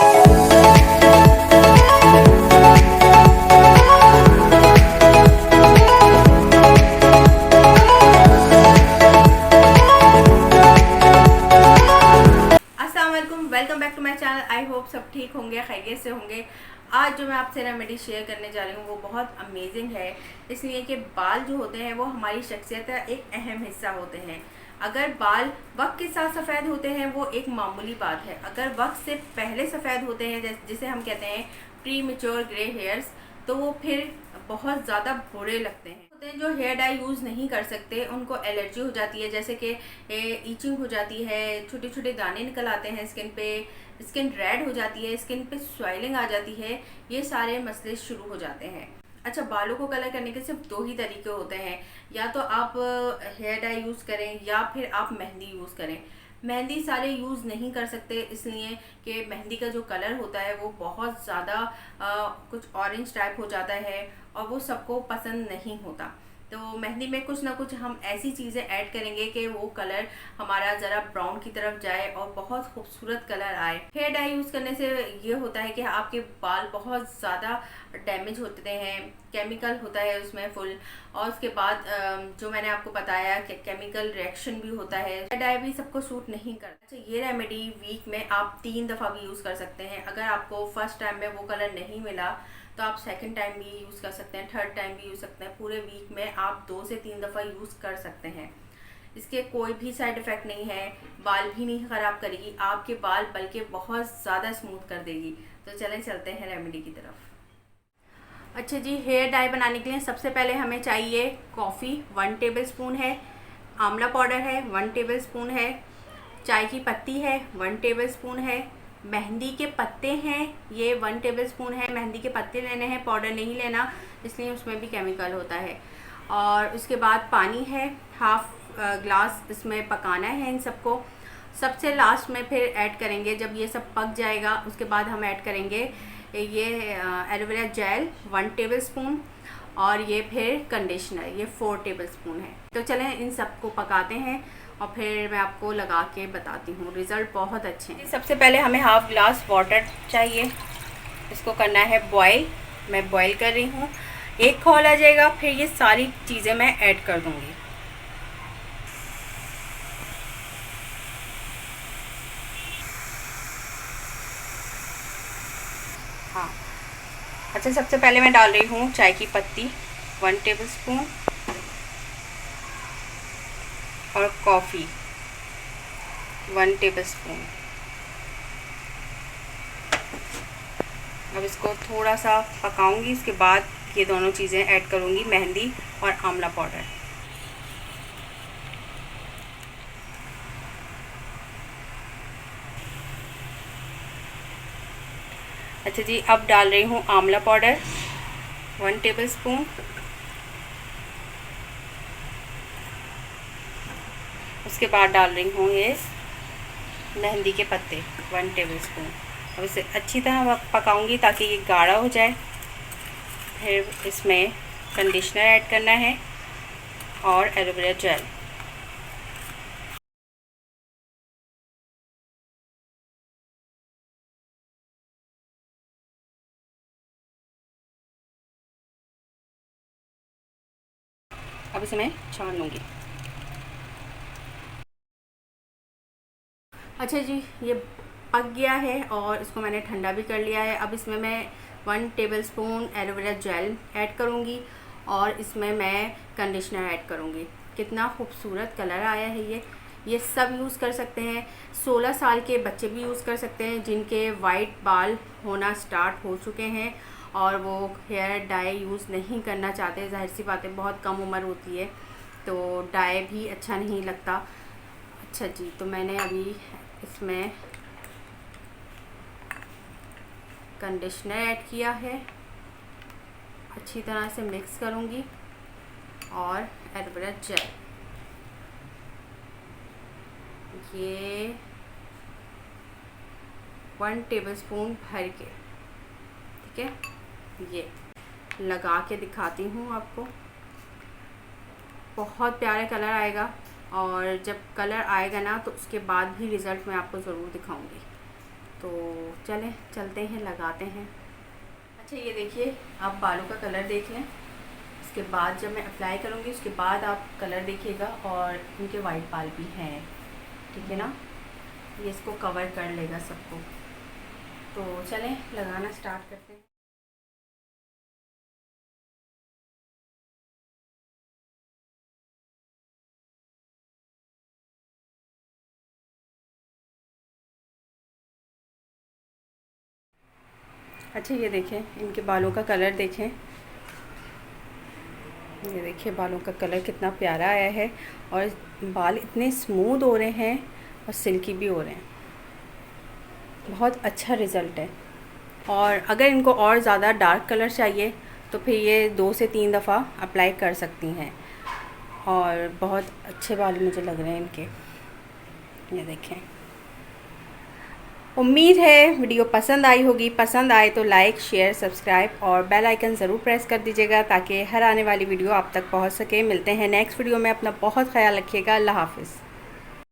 Welcome back to my channel. I hope सब ठीक होंगे, खैरियत से होंगे। आज जो मैं आपसे रेमेडी शेयर करने जा रही हूँ वो बहुत अमेजिंग है, इसलिए कि बाल जो होते हैं वो हमारी शख्सियत का एक अहम हिस्सा होते हैं। अगर बाल वक्त के साथ सफ़ेद होते हैं वो एक मामूली बात है, अगर वक्त से पहले सफ़ेद होते हैं जिसे हम कहते हैं प्री मेच्योर ग्रे हेयर्स, तो वो फिर बहुत ज़्यादा बुरे लगते हैं। जो हेयर डाई यूज़ नहीं कर सकते उनको एलर्जी हो जाती है, जैसे कि ईचिंग हो जाती है, छोटे छोटे दाने निकल आते हैं स्किन पे, स्किन रेड हो जाती है, स्किन पे स्वेलिंग आ जाती है, ये सारे मसले शुरू हो जाते हैं। अच्छा, बालों को कलर करने के सिर्फ दो ही तरीके होते हैं, या तो आप हेयर डाई यूज़ करें या फिर आप मेहंदी यूज़ करें। मेहंदी सारे यूज़ नहीं कर सकते, इसलिए कि मेहंदी का जो कलर होता है वो बहुत ज़्यादा कुछ ऑरेंज टाइप हो जाता है और वो सबको पसंद नहीं होता। तो मेहंदी में कुछ ना कुछ हम ऐसी चीज़ें ऐड करेंगे कि वो कलर हमारा ज़रा ब्राउन की तरफ जाए और बहुत खूबसूरत कलर आए। हेयर डाई यूज़ करने से ये होता है कि आपके बाल बहुत ज़्यादा डैमेज होते हैं, केमिकल होता है उसमें फुल, और उसके बाद जो मैंने आपको बताया कि केमिकल रिएक्शन भी होता है। हेयर डाई भी सबको सूट नहीं करता। अच्छा, ये रेमेडी वीक में आप 3 दफ़ा भी यूज़ कर सकते हैं। अगर आपको फर्स्ट टाइम में वो कलर नहीं मिला तो आप सेकंड टाइम भी यूज़ कर सकते हैं, थर्ड टाइम भी यूज़ सकते हैं। पूरे वीक में आप 2 से 3 दफ़ा यूज़ कर सकते हैं। इसके कोई भी साइड इफ़ेक्ट नहीं है, बाल भी नहीं ख़राब करेगी, आपके बाल बल्कि बहुत ज़्यादा स्मूथ कर देगी। तो चलें चलते हैं रेमेडी की तरफ। अच्छा जी, हेयर डाई बनाने के लिए सबसे पहले हमें चाहिए कॉफ़ी 1 टेबल स्पून है, आंवला पाउडर है 1 टेबल स्पून है, चाय की पत्ती है 1 टेबल स्पून है, मेहंदी के पत्ते हैं ये 1 टेबल स्पून है। मेहंदी के पत्ते लेने हैं, पाउडर नहीं लेना, इसलिए उसमें भी केमिकल होता है। और उसके बाद पानी है, हाफ ग्लास इसमें पकाना है इन सबको। सबसे लास्ट में फिर ऐड करेंगे, जब ये सब पक जाएगा उसके बाद हम ऐड करेंगे ये एलोवेरा जेल 1 टेबल स्पून, और ये फिर कंडीशनर ये 4 टेबल स्पून है। तो चलें इन सबको पकाते हैं और फिर मैं आपको लगा के बताती हूँ। रिज़ल्ट बहुत अच्छे हैं। सबसे पहले हमें हाफ ग्लास वाटर चाहिए, इसको करना है बॉयल। मैं बॉयल कर रही हूँ, एक खौल आ जाएगा फिर ये सारी चीज़ें मैं ऐड कर दूँगी। हाँ, अच्छा, सबसे पहले मैं डाल रही हूँ चाय की पत्ती 1 टेबल स्पून और कॉफ़ी 1 टेबल स्पून। अब इसको थोड़ा सा पकाऊंगी, इसके बाद ये दोनों चीज़ें ऐड करूंगी, मेहंदी और आंवला पाउडर। अच्छा जी, अब डाल रही हूँ आंवला पाउडर 1 टेबल स्पून, उसके बाद डाल रही हूँ ये मेहंदी के पत्ते 1 टेबल स्पून। अब इसे अच्छी तरह पकाऊंगी ताकि ये गाढ़ा हो जाए। फिर इसमें कंडीशनर ऐड करना है और एलोवेरा जेल। अब इसे मैं छान लूँगी। अच्छा जी, ये पक गया है और इसको मैंने ठंडा भी कर लिया है। अब इसमें मैं 1 table spoon aloe vera gel add करूँगी और इसमें मैं कंडीशनर ऐड करूँगी। कितना खूबसूरत कलर आया है ये सब यूज़ कर सकते हैं। 16 साल के बच्चे भी यूज़ कर सकते हैं जिनके वाइट बाल होना स्टार्ट हो चुके हैं और वो हेयर डाई यूज़ नहीं करना चाहते। ज़ाहिर सी बात है, बहुत कम उम्र होती है तो डाई भी अच्छा नहीं लगता। अच्छा जी, तो मैंने अभी इसमें कंडीशनर ऐड किया है, अच्छी तरह से मिक्स करूँगी, और एलोवेरा जेल ये 1 टेबल स्पून भर के, ठीक है, ये लगा के दिखाती हूँ आपको। बहुत प्यारा कलर आएगा और जब कलर आएगा ना तो उसके बाद भी रिज़ल्ट मैं आपको ज़रूर दिखाऊंगी। तो चलें चलते हैं, लगाते हैं। अच्छा ये देखिए, आप बालों का कलर देख लें। इसके बाद जब मैं अप्लाई करूँगी उसके बाद आप कलर देखिएगा, और इनके वाइट बाल भी हैं, ठीक है ना, ये इसको कवर कर लेगा सबको। तो चलें लगाना स्टार्ट करते हैं। अच्छा ये देखें, इनके बालों का कलर देखें, ये देखिए बालों का कलर कितना प्यारा आया है, और बाल इतने स्मूथ हो रहे हैं और सिल्की भी हो रहे हैं। बहुत अच्छा रिज़ल्ट है। और अगर इनको और ज़्यादा डार्क कलर चाहिए तो फिर ये 2 से 3 दफ़ा अप्लाई कर सकती हैं, और बहुत अच्छे बाल मुझे लग रहे हैं इनके। ये देखें। उम्मीद है वीडियो पसंद आई होगी। पसंद आए तो लाइक, शेयर, सब्सक्राइब और बेल आइकन ज़रूर प्रेस कर दीजिएगा, ताकि हर आने वाली वीडियो आप तक पहुंच सके। मिलते हैं नेक्स्ट वीडियो में। अपना बहुत ख्याल रखिएगा। अल्लाह हाफ़िज़।